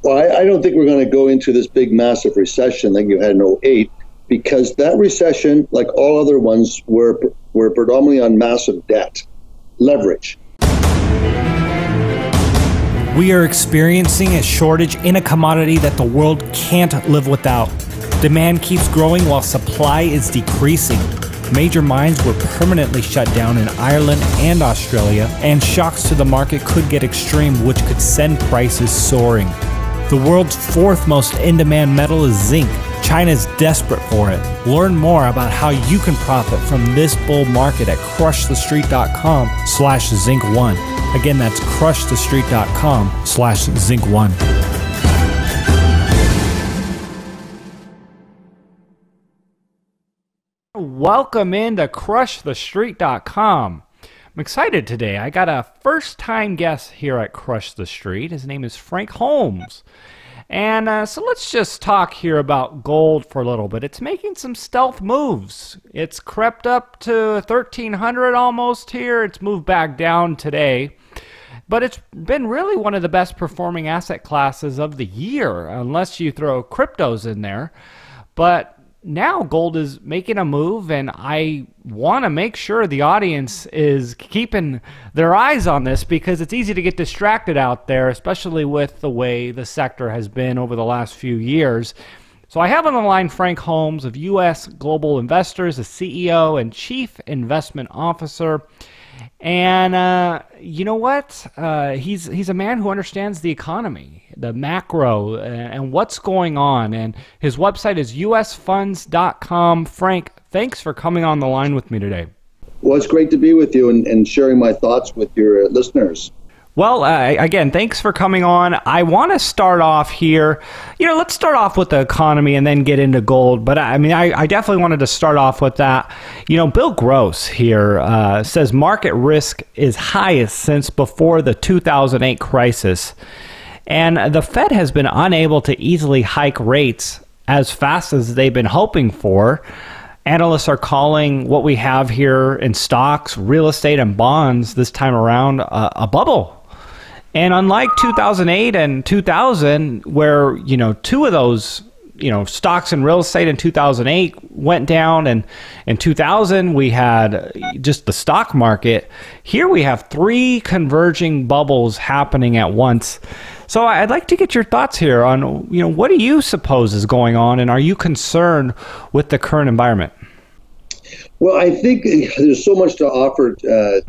Well, I don't think we're going to go into this big, massive recession like you had in '08, because that recession, like all other ones, were predominantly on massive debt, leverage. We are experiencing a shortage in a commodity that the world can't live without. Demand keeps growing while supply is decreasing. Major mines were permanently shut down in Ireland and Australia, and shocks to the market could get extreme, which could send prices soaring. The world's fourth most in-demand metal is zinc. China's desperate for it. Learn more about how you can profit from this bull market at crushthestreet.com/zinc1. Again, that's crushthestreet.com/zinc1. Welcome into crushthestreet.com. I'm excited today. I got a first-time guest here at Crush the Street. His name is Frank Holmes. And so let's just talk here about gold for a little bit. It's making some stealth moves. It's crept up to 1,300 almost here. It's moved back down today. But it's been really one of the best performing asset classes of the year, unless you throw cryptos in there. But now gold is making a move, and I want to make sure the audience is keeping their eyes on this, because it's easy to get distracted out there, especially with the way the sector has been over the last few years. So I have on the line Frank Holmes of U.S. Global Investors, the CEO and Chief Investment Officer. And you know what? He's a man who understands the economy, the macro, and what's going on. And his website is usfunds.com. Frank, thanks for coming on the line with me today. Well, it's great to be with you and sharing my thoughts with your listeners. Well, again, thanks for coming on. I want to start off here. Let's start off with the economy and then get into gold. But I definitely wanted to start off with that. Bill Gross here says market risk is highest since before the 2008 crisis. And the Fed has been unable to easily hike rates as fast as they've been hoping for. Analysts are calling what we have here in stocks, real estate, and bonds this time around a bubble. And unlike 2008 and 2000, where, two of those, stocks and real estate in 2008 went down, and in 2000 we had just the stock market. Here we have three converging bubbles happening at once. So I'd like to get your thoughts here on, what do you suppose is going on, and are you concerned with the current environment? Well, I think there's so much to offer,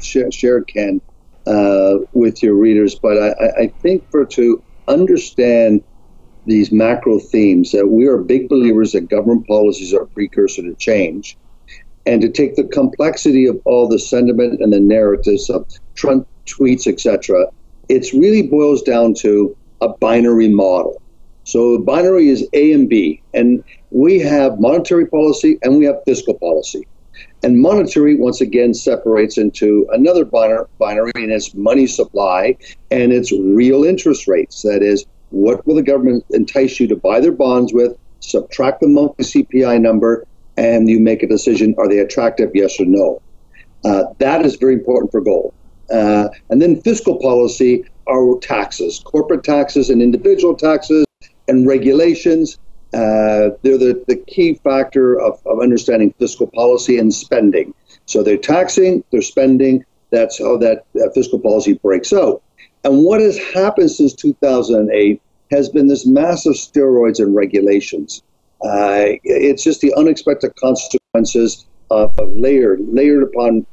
share, Ken, with your readers, but I think to understand these macro themes, that we are big believers that government policies are a precursor to change, and to take the complexity of all the sentiment and the narratives of Trump tweets, etc., it really boils down to a binary model. So the binary is A and B, and we have monetary policy and we have fiscal policy. And monetary, once again, separates into another binary, and it's money supply and it's real interest rates. That is, what will the government entice you to buy their bonds with, subtract the monthly CPI number, and you make a decision, are they attractive, yes or no? That is very important for gold. And then fiscal policy are taxes, corporate taxes and individual taxes and regulations. They're the key factor of understanding fiscal policy and spending. So they're taxing, they're spending. That's how that fiscal policy breaks out. And what has happened since 2008 has been this massive steroids and regulations. It's just the unexpected consequences of layered upon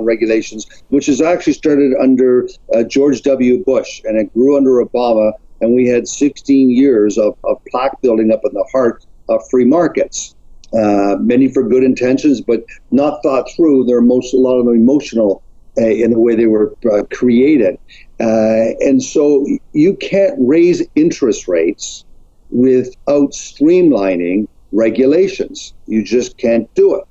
regulations, which has actually started under George W. Bush, and it grew under Obama. And we had 16 years of plaque building up in the heart of free markets, many for good intentions, but not thought through. A lot of them emotional in the way they were created. And so you can't raise interest rates without streamlining regulations. You just can't do it.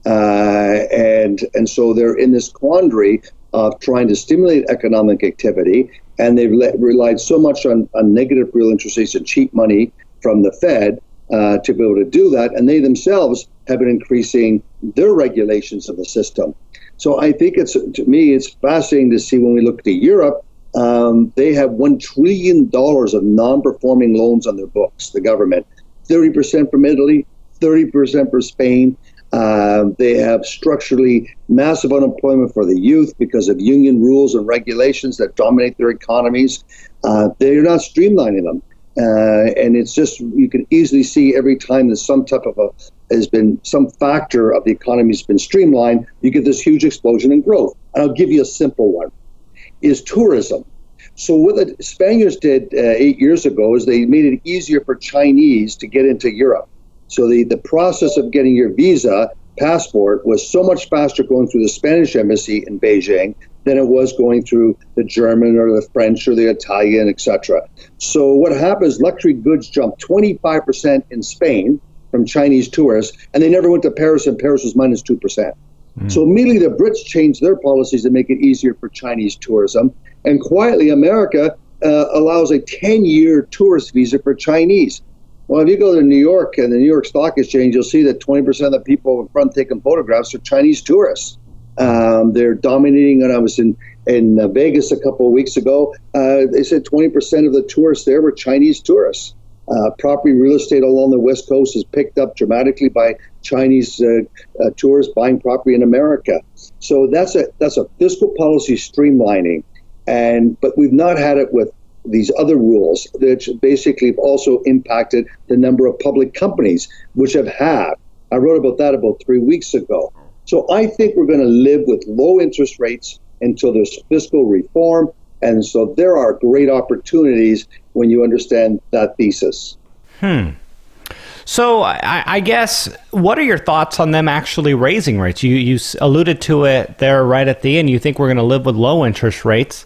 And so they're in this quandary of trying to stimulate economic activity, and they've relied so much on negative real interest rates and cheap money from the Fed to be able to do that, and they themselves have been increasing their regulations of the system. So I think to me, it's fascinating to see when we look to Europe, They have $1 trillion of non-performing loans on their books, the government. 30% from Italy, 30% for Spain. They have structurally massive unemployment for the youth because of union rules and regulations that dominate their economies. They're not streamlining them. And it's just, you can easily see every time that some type of some factor of the economy has been streamlined, you get this huge explosion in growth. And I'll give you a simple one, is tourism. So what the Spaniards did 8 years ago is they made it easier for Chinese to get into Europe. So the process of getting your visa, passport, was so much faster going through the Spanish embassy in Beijing than it was going through the German or the French or the Italian, etc. So what happens, luxury goods jumped 25% in Spain from Chinese tourists, and they never went to Paris, and Paris was minus 2%. So immediately the Brits changed their policies to make it easier for Chinese tourism, and quietly America allows a 10-year tourist visa for Chinese. Well, if you go to New York and the New York Stock Exchange, you'll see that 20% of the people in front taking photographs are Chinese tourists. They're dominating. And I was in Vegas a couple of weeks ago. They said 20% of the tourists there were Chinese tourists. Property real estate along the West Coast is picked up dramatically by Chinese tourists buying property in America. So that's a fiscal policy streamlining. But we've not had it with these other rules that basically have also impacted the number of public companies, which have had. I wrote about that about 3 weeks ago. So I think we're going to live with low interest rates until there's fiscal reform. And so there are great opportunities when you understand that thesis. So I guess, what are your thoughts on them actually raising rates? You alluded to it there right at the end. You think we're going to live with low interest rates.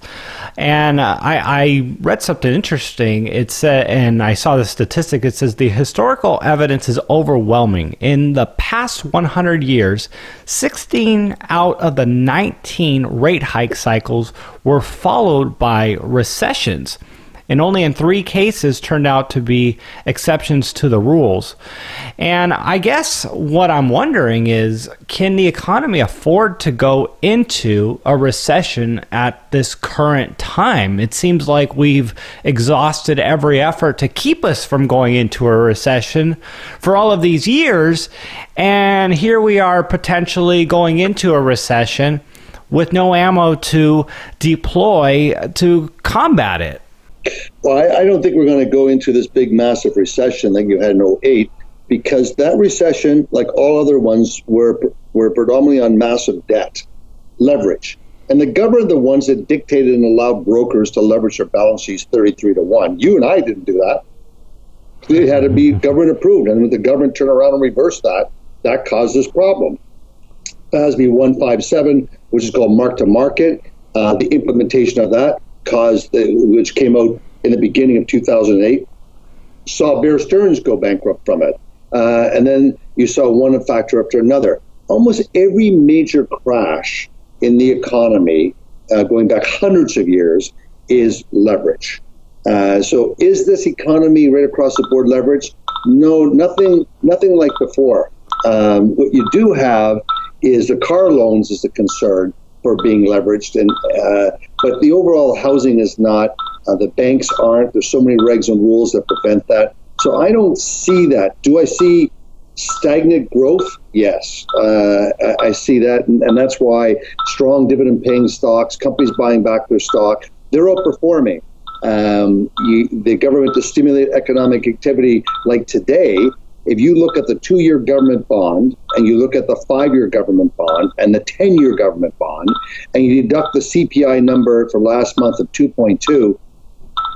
And I read something interesting. It said, and I saw the statistic, it says the historical evidence is overwhelming. In the past 100 years, 16 out of the 19 rate hike cycles were followed by recessions. And only in 3 cases turned out to be exceptions to the rules. And I guess what I'm wondering is, can the economy afford to go into a recession at this current time? It seems like we've exhausted every effort to keep us from going into a recession for all of these years. And here we are potentially going into a recession with no ammo to deploy to combat it. Well, I don't think we're going to go into this big, massive recession like you had in '08, because that recession, like all other ones, were predominantly on massive debt, leverage. And the government are the ones that dictated and allowed brokers to leverage their balance sheets 33-1. You and I didn't do that. It had to be government approved. And when the government turned around and reversed that, that caused this problem. FASB 157, which is called mark-to-market, the implementation of that which came out in the beginning of 2008, saw Bear Stearns go bankrupt from it. And then you saw one factor after another. Almost every major crash in the economy, going back hundreds of years, is leverage. So is this economy right across the board leverage? No, nothing like before. What you do have is the car loans is a concern for being leveraged, but the overall housing is not. The banks aren't. There's so many regs and rules that prevent that. So I don't see that. Do I see stagnant growth? Yes, I see that, and that's why strong dividend-paying stocks, companies buying back their stock, they're outperforming. The government to stimulate economic activity like today. If you look at the 2-year government bond and you look at the 5-year government bond and the 10-year government bond, and you deduct the CPI number for last month of 2.2,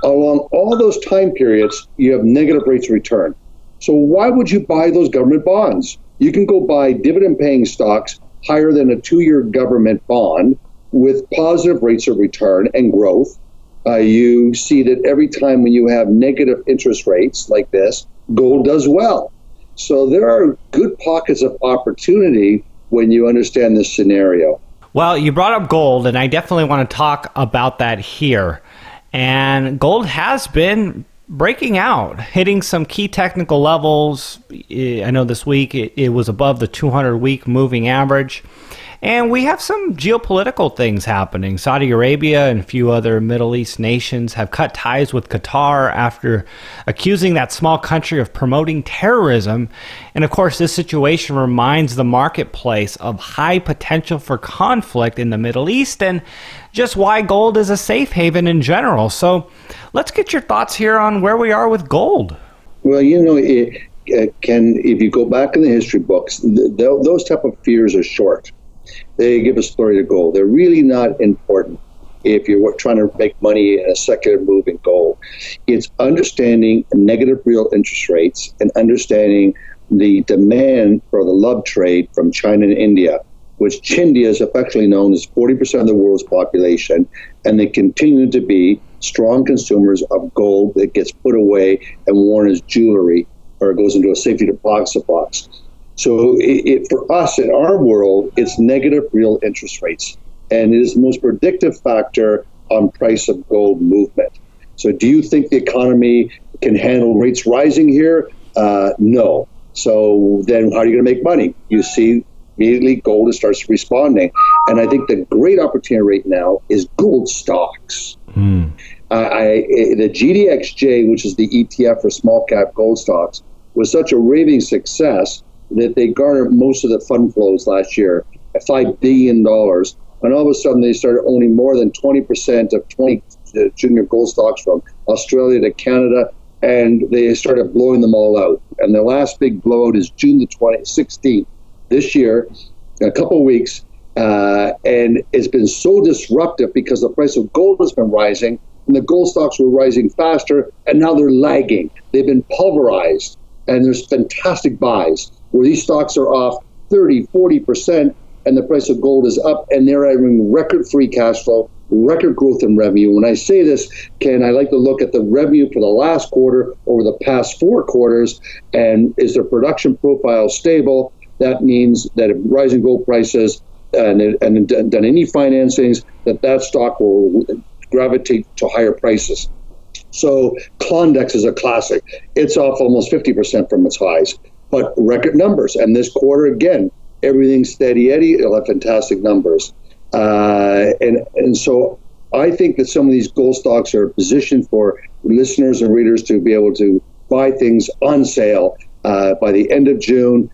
along all those time periods, you have negative rates of return. So why would you buy those government bonds? You can go buy dividend-paying stocks higher than a 2-year government bond with positive rates of return and growth. You see that every time when you have negative interest rates like this, gold does well. So there are good pockets of opportunity when you understand this scenario. Well, you brought up gold, and I definitely want to talk about that here. And gold has been breaking out, hitting some key technical levels. I know this week it was above the 200-week moving average. And we have some geopolitical things happening. Saudi Arabia and a few other Middle East nations have cut ties with Qatar after accusing that small country of promoting terrorism. And of course, this situation reminds the marketplace of high potential for conflict in the Middle East and just why gold is a safe haven in general. So let's get your thoughts here on where we are with gold. Well, Ken, if you go back in the history books, those type of fears are short. They give a story to gold. They're really not important if you're trying to make money in a secular move in gold. It's understanding negative real interest rates and understanding the demand for the love trade from China and India, which India is affectionately known as 40% of the world's population, and they continue to be strong consumers of gold that gets put away and worn as jewelry, or it goes into a safety deposit box. So for us in our world, it's negative real interest rates, and it is the most predictive factor on price of gold movement. So do you think the economy can handle rates rising here? No. So then how are you going to make money? You see immediately gold starts responding. And I think the great opportunity right now is gold stocks. The GDXJ, which is the ETF for small cap gold stocks, was such a raving success that they garnered most of the fund flows last year at $5 billion. And all of a sudden, they started owning more than 20% of 20 junior gold stocks from Australia to Canada, and they started blowing them all out. And the last big blowout is June the 16th this year, in a couple of weeks. And it's been so disruptive because the price of gold has been rising, and the gold stocks were rising faster, and now they're lagging. They've been pulverized, and there's fantastic buys where these stocks are off 30, 40%, and the price of gold is up, and they're having record free cash flow, record growth in revenue. When I say this, Ken, I like to look at the revenue for the last quarter over the past 4 quarters, and is their production profile stable? That means that if rising gold prices and done any financings, that stock will gravitate to higher prices. So Klondex is a classic. It's off almost 50% from its highs, but record numbers. And this quarter, again, everything's steady Eddie. It'll have fantastic numbers. And so I think that some of these gold stocks are positioned for listeners and readers to be able to buy things on sale by the end of June.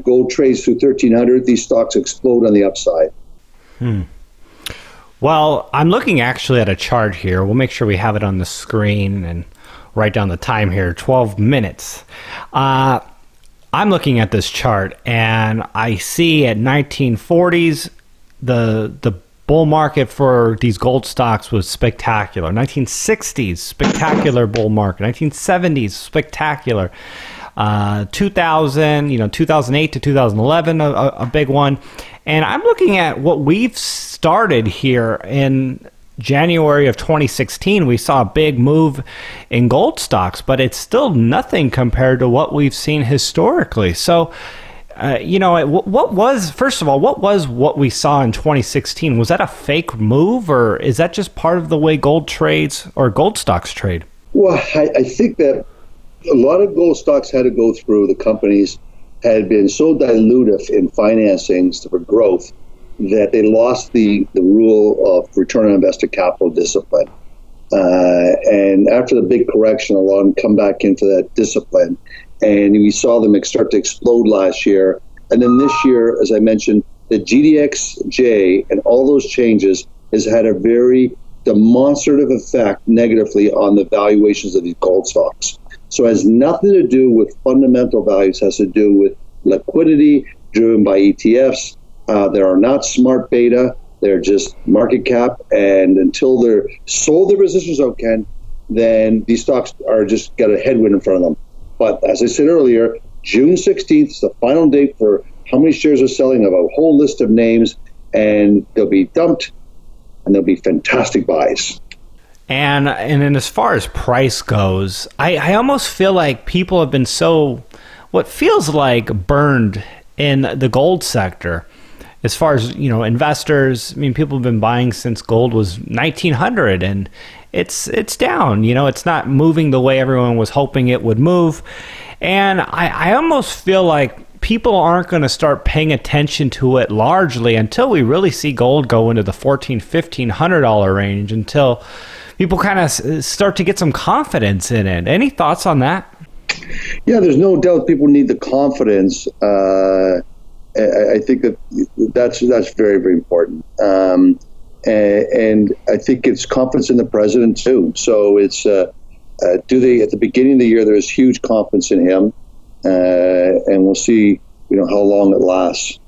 Gold trades through 1,300. These stocks explode on the upside. Well, I'm looking actually at a chart here. We'll make sure we have it on the screen and write down the time here, 12 minutes. I'm looking at this chart, and I see at 1940s, the bull market for these gold stocks was spectacular. 1960s, spectacular bull market. 1970s, spectacular. 2008 to 2011, a big one. And I'm looking at what we've started here in January of 2016. We saw a big move in gold stocks, but it's still nothing compared to what we've seen historically. So, what was what we saw in 2016? Was that a fake move, or is that just part of the way gold trades or gold stocks trade? Well, I think that a lot of gold stocks had to go through, the companies had been so dilutive in financings for growth that they lost the rule of return on invested capital discipline. And after the big correction, a lot of them come back into that discipline. And we saw them start to explode last year. And then this year, as I mentioned, the GDXJ and all those changes has had a very demonstrative effect negatively on the valuations of these gold stocks. So it has nothing to do with fundamental values. It has to do with liquidity driven by ETFs. They are not smart beta. They're just market cap. And until they're sold their positions out, Ken, then these stocks are just got a headwind in front of them. But as I said earlier, June 16th is the final date for how many shares are selling of a whole list of names, and they'll be dumped, and there'll be fantastic buys. And then as far as price goes, I almost feel like people have been what feels like burned in the gold sector. As far as, investors, people have been buying since gold was 1900, and it's down. It's not moving the way everyone was hoping it would move. And I almost feel like people aren't going to start paying attention to it largely until we really see gold go into the $1,400-$1,500 range, until people kind of start to get some confidence in it. Any thoughts on that? Yeah, there's no doubt people need the confidence. I think that's very, very important. And I think it's confidence in the president too. So it's at the beginning of the year, there is huge confidence in him, and we'll see how long it lasts.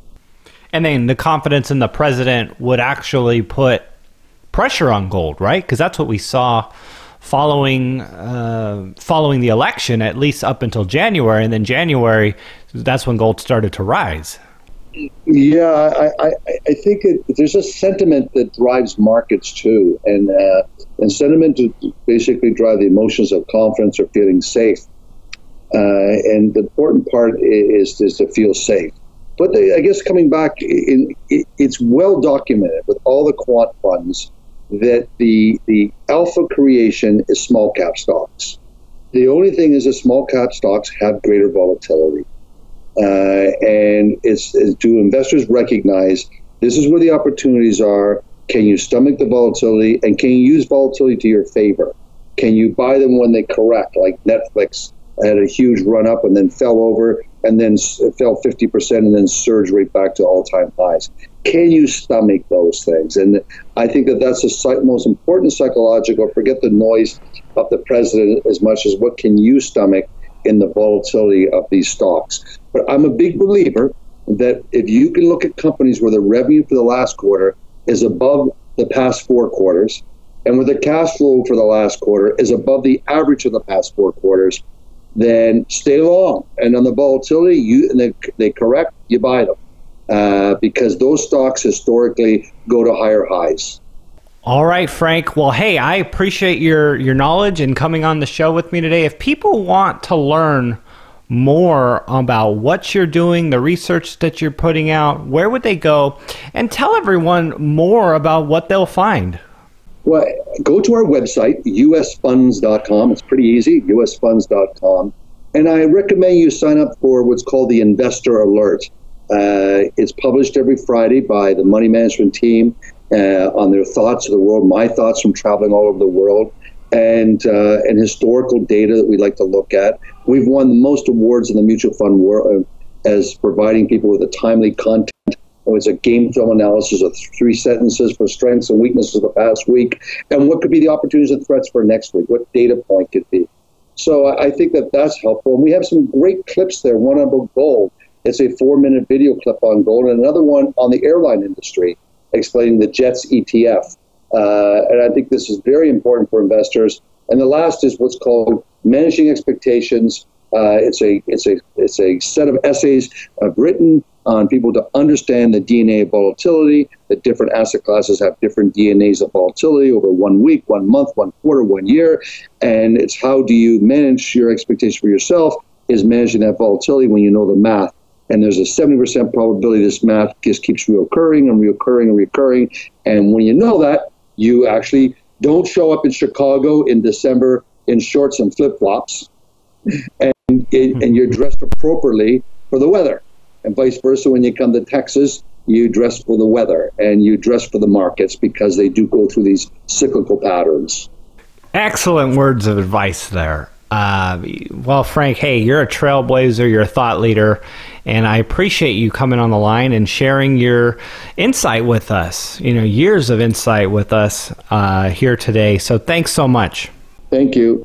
And then the confidence in the president would actually put pressure on gold, right? Because that's what we saw following the election, at least up until January, and then January, that's when gold started to rise. Yeah, I think there's a sentiment that drives markets too, and sentiment to basically drive the emotions of confidence or feeling safe. And the important part is to feel safe. But I guess coming back, it's well documented with all the quant funds that the alpha creation is small cap stocks. The only thing is that small cap stocks have greater volatility. And do investors recognize this is where the opportunities are? Can you stomach the volatility, and can you use volatility to your favor? Can you buy them when they correct, like Netflix had a huge run up and then fell over and then fell 50% and then surged right back to all-time highs? Can you stomach those things? And I think that's the most important psychological, forget the noise of the president as much as what can you stomach in the volatility of these stocks. But I'm a big believer that if you can look at companies where the revenue for the last quarter is above the past 4 quarters, and where the cash flow for the last quarter is above the average of the past 4 quarters, then stay long. And on the volatility, they correct, you buy them. Because those stocks historically go to higher highs. All right, Frank. Well, hey, I appreciate your knowledge and coming on the show with me today. If people want to learn more about what you're doing, the research that you're putting out, where would they go? And tell everyone more about what they'll find. Well, go to our website, usfunds.com. It's pretty easy, usfunds.com. And I recommend you sign up for what's called the Investor Alert. It's published every Friday by the money management team on their thoughts of the world, my thoughts from traveling all over the world, and historical data that we like to look at. We've won the most awards in the mutual fund world as providing people with a timely content. It's a game film analysis of 3 sentences for strengths and weaknesses of the past week, and what could be the opportunities and threats for next week, what data point could be. So I think that's helpful. And we have some great clips there, one about gold. It's a 4-minute video clip on gold, and another one on the airline industry, explaining the JETS ETF. And I think this is very important for investors. And the last is what's called Managing Expectations. It's a set of essays I've written on people to understand the DNA of volatility, that different asset classes have different DNAs of volatility over 1 week, 1 month, 1 quarter, 1 year. And it's how do you manage your expectation for yourself is managing that volatility when you know the math. And there's a 70% probability this math just keeps reoccurring and reoccurring and reoccurring. And when you know that, you actually don't show up in Chicago in December in shorts and flip-flops, and you're dressed appropriately for the weather. And vice versa, when you come to Texas, you dress for the weather and you dress for the markets, because they do go through these cyclical patterns. Excellent words of advice there. Well, Frank, hey, you're a trailblazer, you're a thought leader, and I appreciate you coming on the line and sharing your insight with us, years of insight with us here today. So thanks so much. Thank you.